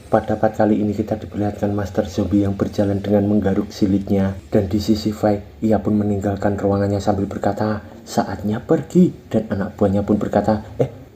Pada part kali ini kita diperlihatkan Master Zombie yang berjalan dengan menggaruk silitnya, dan di sisi Faye, ia pun meninggalkan ruangannya sambil berkata, saatnya pergi. Dan anak buahnya pun berkata,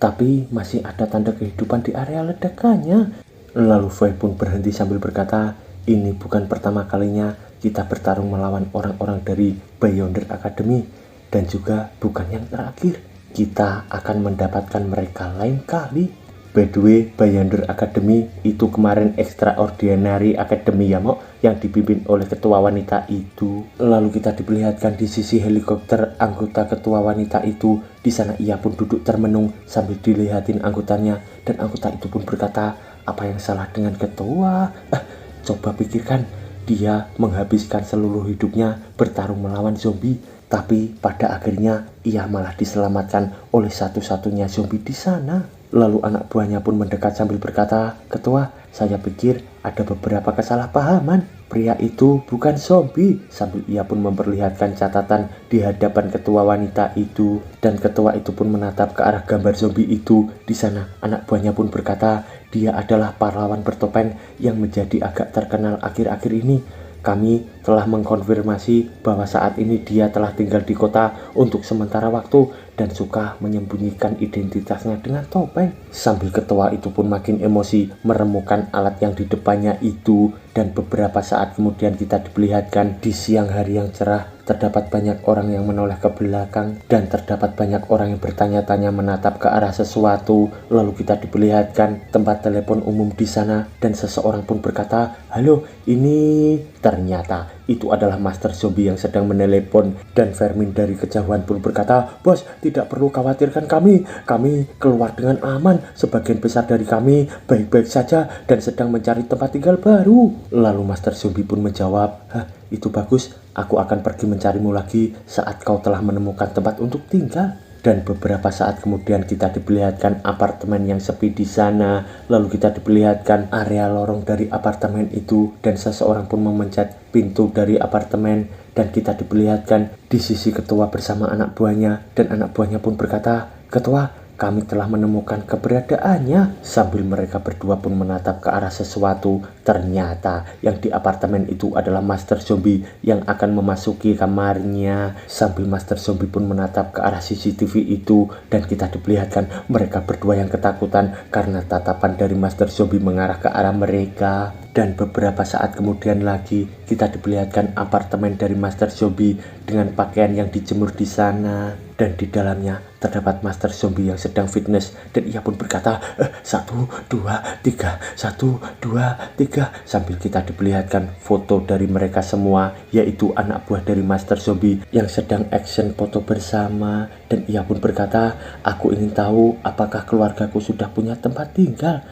tapi masih ada tanda kehidupan di area ledakannya. Lalu Faye pun berhenti sambil berkata, ini bukan pertama kalinya kita bertarung melawan orang-orang dari Beyonder Academy, dan juga bukan yang terakhir. Kita akan mendapatkan mereka lain kali. By the way, Beyonder Academy itu kemarin Extraordinary Academy ya Mok, yang dipimpin oleh ketua wanita itu. Lalu kita diperlihatkan di sisi helikopter anggota ketua wanita itu. Di sana ia pun duduk termenung sambil dilihatin anggotanya, dan anggota itu pun berkata, apa yang salah dengan ketua? Coba pikirkan, dia menghabiskan seluruh hidupnya bertarung melawan zombie, tapi pada akhirnya ia malah diselamatkan oleh satu-satunya zombie di sana. Lalu anak buahnya pun mendekat sambil berkata, ketua, saya pikir ada beberapa kesalahpahaman. Pria itu bukan zombie. Sambil ia pun memperlihatkan catatan di hadapan ketua wanita itu, dan ketua itu pun menatap ke arah gambar zombie itu. Di sana anak buahnya pun berkata, dia adalah pahlawan bertopeng yang menjadi agak terkenal akhir-akhir ini. Kami telah mengkonfirmasi bahwa saat ini dia telah tinggal di kota untuk sementara waktu dan suka menyembunyikan identitasnya dengan topeng. Sambil ketua itu pun makin emosi meremukan alat yang di depannya itu, dan beberapa saat kemudian kita diperlihatkan di siang hari yang cerah. Terdapat banyak orang yang menoleh ke belakang, dan terdapat banyak orang yang bertanya-tanya menatap ke arah sesuatu. Lalu kita diperlihatkan tempat telepon umum di sana, dan seseorang pun berkata, halo, ini... Ternyata itu adalah Master Zombie yang sedang menelepon, dan Vermin dari kejauhan pun berkata, bos, tidak perlu khawatirkan kami keluar dengan aman. Sebagian besar dari kami baik-baik saja dan sedang mencari tempat tinggal baru. Lalu Master Zombie pun menjawab, itu bagus, aku akan pergi mencarimu lagi saat kau telah menemukan tempat untuk tinggal. Dan beberapa saat kemudian kita diperlihatkan apartemen yang sepi di sana. Lalu kita diperlihatkan area lorong dari apartemen itu, dan seseorang pun memencet pintu dari apartemen, dan kita diperlihatkan di sisi ketua bersama anak buahnya, dan anak buahnya pun berkata, ketua, kami telah menemukan keberadaannya. Sambil mereka berdua pun menatap ke arah sesuatu, ternyata yang di apartemen itu adalah Master Zombie yang akan memasuki kamarnya. Sambil Master Zombie pun menatap ke arah CCTV itu, dan kita diperlihatkan mereka berdua yang ketakutan karena tatapan dari Master Zombie mengarah ke arah mereka. Dan beberapa saat kemudian lagi kita diperlihatkan apartemen dari Master Zombie dengan pakaian yang dijemur di sana, dan di dalamnya terdapat Master Zombie yang sedang fitness, dan ia pun berkata 1, 2, 3, 1, 2, 3, sambil kita diperlihatkan foto dari mereka semua, yaitu anak buah dari Master Zombie yang sedang action foto bersama. Dan ia pun berkata, aku ingin tahu apakah keluargaku sudah punya tempat tinggal.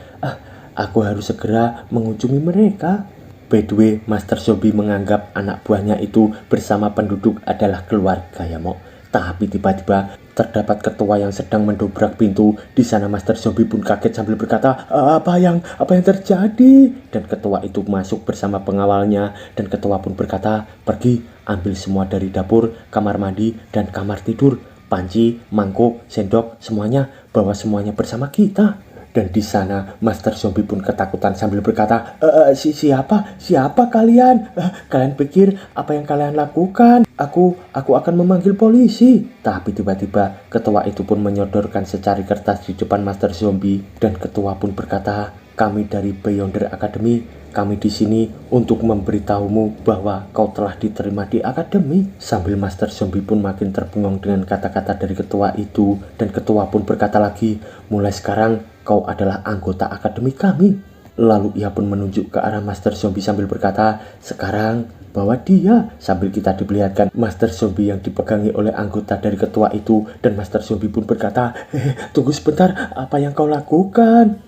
Aku harus segera mengunjungi mereka. By the way, Master Zombie menganggap anak buahnya itu bersama penduduk adalah keluarga ya Mok. Tapi tiba-tiba terdapat ketua yang sedang mendobrak pintu. Di sana Master Zombie pun kaget sambil berkata, apa yang terjadi? Dan ketua itu masuk bersama pengawalnya, dan ketua pun berkata, pergi ambil semua dari dapur, kamar mandi, dan kamar tidur. Panci, mangkuk, sendok, semuanya, bawa semuanya bersama kita. Dan di sana Master Zombie pun ketakutan sambil berkata, siapa kalian? Kalian pikir apa yang kalian lakukan? Aku akan memanggil polisi. Tapi tiba-tiba ketua itu pun menyodorkan secari kertas di depan Master Zombie, dan ketua pun berkata, kami dari Beyonder Academy, kami di sini untuk memberitahumu bahwa kau telah diterima di akademi. Sambil Master Zombie pun makin terbengong dengan kata-kata dari ketua itu, dan ketua pun berkata lagi, mulai sekarang kau adalah anggota akademi kami. Lalu ia pun menunjuk ke arah Master Zombie sambil berkata, sekarang bawa dia. Sambil kita diperlihatkan Master Zombie yang dipegangi oleh anggota dari ketua itu, dan Master Zombie pun berkata, tunggu sebentar, apa yang kau lakukan?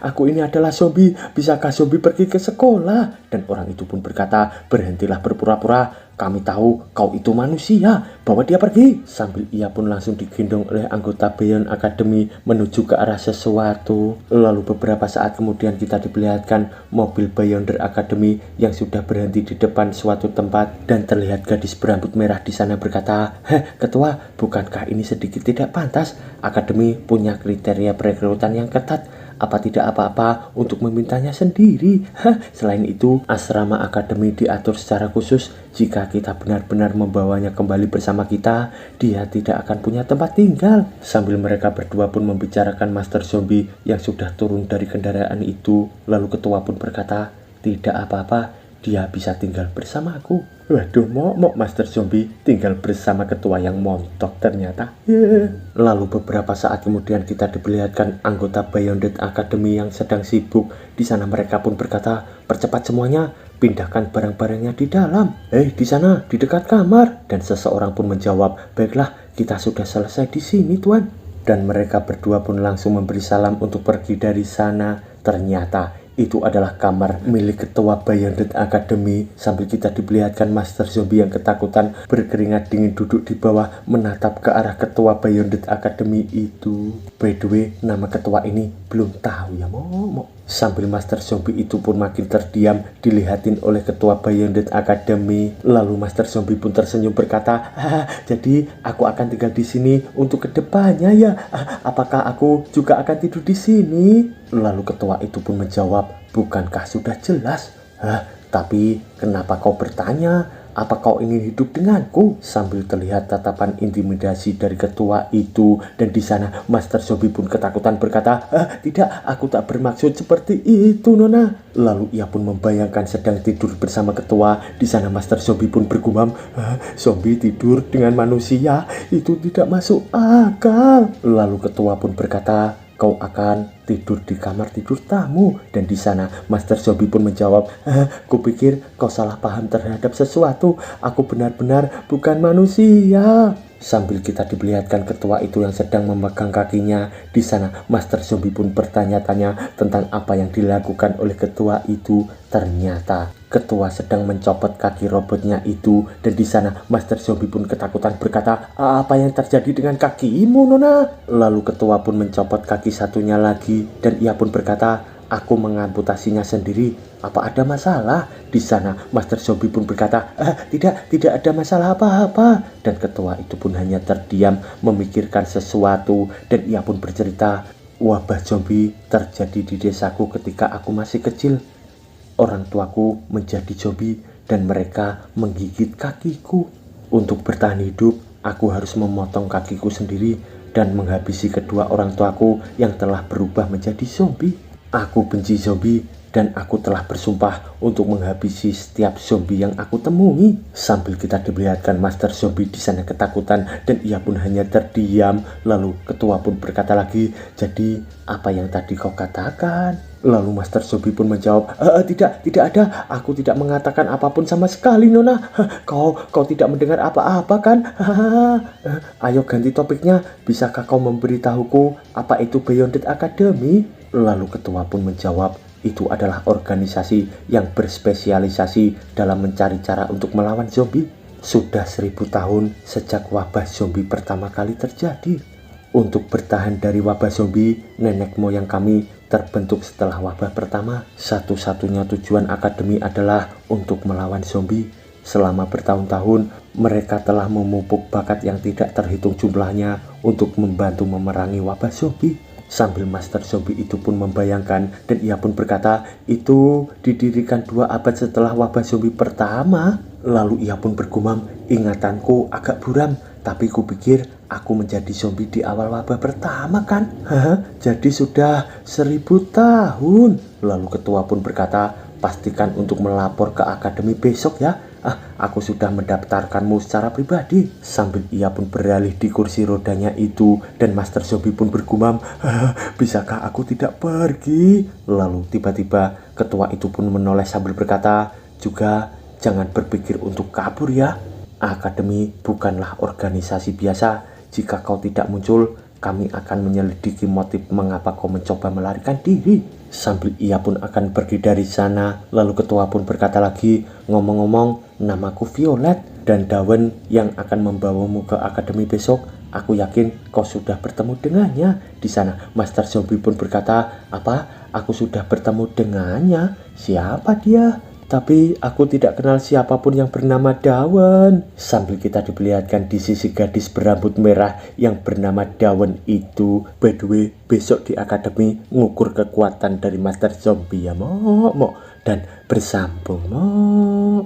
Aku ini adalah zombie, bisakah zombie pergi ke sekolah? Dan orang itu pun berkata, berhentilah berpura-pura, kami tahu kau itu manusia, bawa dia pergi. Sambil ia pun langsung digendong oleh anggota Beyond Academy menuju ke arah sesuatu. Lalu beberapa saat kemudian kita diperlihatkan mobil Beyonder Academy yang sudah berhenti di depan suatu tempat, dan terlihat gadis berambut merah di sana berkata, ketua, bukankah ini sedikit tidak pantas? Akademi punya kriteria perekrutan yang ketat. Apa tidak apa-apa untuk memintanya sendiri? Selain itu, asrama akademi diatur secara khusus. Jika kita benar-benar membawanya kembali bersama kita, dia tidak akan punya tempat tinggal. Sambil mereka berdua pun membicarakan Master Zombie yang sudah turun dari kendaraan itu, lalu ketua pun berkata, tidak apa-apa, dia bisa tinggal bersama aku. Waduh, mau Master Zombie tinggal bersama ketua yang montok ternyata. Lalu beberapa saat kemudian kita diperlihatkan anggota Beyonded Academy yang sedang sibuk. Di sana mereka pun berkata, percepat semuanya, pindahkan barang-barangnya di dalam. Di sana, di dekat kamar. Dan seseorang pun menjawab, baiklah, kita sudah selesai di sini, Tuan. Dan mereka berdua pun langsung memberi salam untuk pergi dari sana. Ternyata itu adalah kamar milik ketua Beyonded Academy. Sambil kita diperlihatkan Master Zombie yang ketakutan berkeringat dingin duduk di bawah menatap ke arah ketua Beyonded Academy itu. By the way, nama ketua ini belum tahu ya, Momo. Sambil Master Zombie itu pun makin terdiam dilihatin oleh ketua Beyonded Academy. Lalu Master Zombie pun tersenyum berkata, jadi aku akan tinggal di sini untuk kedepannya ya. Apakah aku juga akan tidur di sini? Lalu ketua itu pun menjawab, bukankah sudah jelas? Tapi kenapa kau bertanya? Apa kau ingin hidup denganku? Sambil terlihat tatapan intimidasi dari ketua itu. Dan di sana Master Zombie pun ketakutan berkata, tidak, aku tak bermaksud seperti itu, Nona. Lalu ia pun membayangkan sedang tidur bersama ketua. Di sana Master Zombie pun bergumam, zombie tidur dengan manusia, itu tidak masuk akal. Lalu ketua pun berkata, kau akan tidur di kamar tidur tamu. Dan di sana Master Zombie pun menjawab, kupikir kau salah paham terhadap sesuatu. Aku benar-benar bukan manusia. Sambil kita diperlihatkan ketua itu yang sedang memegang kakinya. Di sana Master Zombie pun bertanya-tanya tentang apa yang dilakukan oleh ketua itu. Ternyata ketua sedang mencopot kaki robotnya itu. Dan di sana Master Zombie pun ketakutan berkata, apa yang terjadi dengan kakimu, Nona? Lalu ketua pun mencopot kaki satunya lagi. Dan ia pun berkata, aku mengamputasinya sendiri. Apa ada masalah? Di sana Master Zombie pun berkata, tidak ada masalah apa-apa. Dan ketua itu pun hanya terdiam memikirkan sesuatu. Dan ia pun bercerita, wabah zombie terjadi di desaku ketika aku masih kecil. Orang tuaku menjadi zombie dan mereka menggigit kakiku. Untuk bertahan hidup, aku harus memotong kakiku sendiri dan menghabisi kedua orang tuaku yang telah berubah menjadi zombie. Aku benci zombie dan aku telah bersumpah untuk menghabisi setiap zombie yang aku temui. Sambil kita diperlihatkan Master Zombie di sana ketakutan dan ia pun hanya terdiam. Lalu ketua pun berkata lagi, jadi apa yang tadi kau katakan? Lalu Master Zombie pun menjawab, tidak ada, aku tidak mengatakan apapun sama sekali, Nona. Kau tidak mendengar apa-apa kan? Ayo ganti topiknya, bisakah kau memberitahuku apa itu Beyonded Academy? Lalu ketua pun menjawab, itu adalah organisasi yang berspesialisasi dalam mencari cara untuk melawan zombie. Sudah 1000 tahun sejak wabah zombie pertama kali terjadi. Untuk bertahan dari wabah zombie, nenek moyang kami terbentuk setelah wabah pertama. Satu-satunya tujuan akademi adalah untuk melawan zombie. Selama bertahun-tahun, mereka telah memupuk bakat yang tidak terhitung jumlahnya untuk membantu memerangi wabah zombie. Sambil Master Zombie itu pun membayangkan dan ia pun berkata, itu didirikan 2 abad setelah wabah zombie pertama. Lalu ia pun bergumam, ingatanku agak buram, tapi kupikir aku menjadi zombie di awal wabah pertama kan? Jadi sudah 1000 tahun. Lalu ketua pun berkata, pastikan untuk melapor ke akademi besok ya. Aku sudah mendaftarkanmu secara pribadi. Sambil ia pun beralih di kursi rodanya itu dan Master Zombie pun bergumam, bisakah aku tidak pergi? Lalu tiba-tiba ketua itu pun menoleh sambil berkata, juga jangan berpikir untuk kabur ya. Akademi bukanlah organisasi biasa. Jika kau tidak muncul, kami akan menyelidiki motif mengapa kau mencoba melarikan diri. Sambil ia pun akan pergi dari sana, lalu ketua pun berkata lagi, ngomong-ngomong, namaku Violet dan Dawen yang akan membawamu ke akademi besok. Aku yakin kau sudah bertemu dengannya. Di sana Master Zombie pun berkata, apa? Aku sudah bertemu dengannya? Siapa dia? Tapi aku tidak kenal siapapun yang bernama Dawen. Sambil kita diperlihatkan di sisi gadis berambut merah yang bernama Dawen itu. By the way, besok di akademi ngukur kekuatan dari Master Zombie ya, Mo. Dan bersambung, Mo.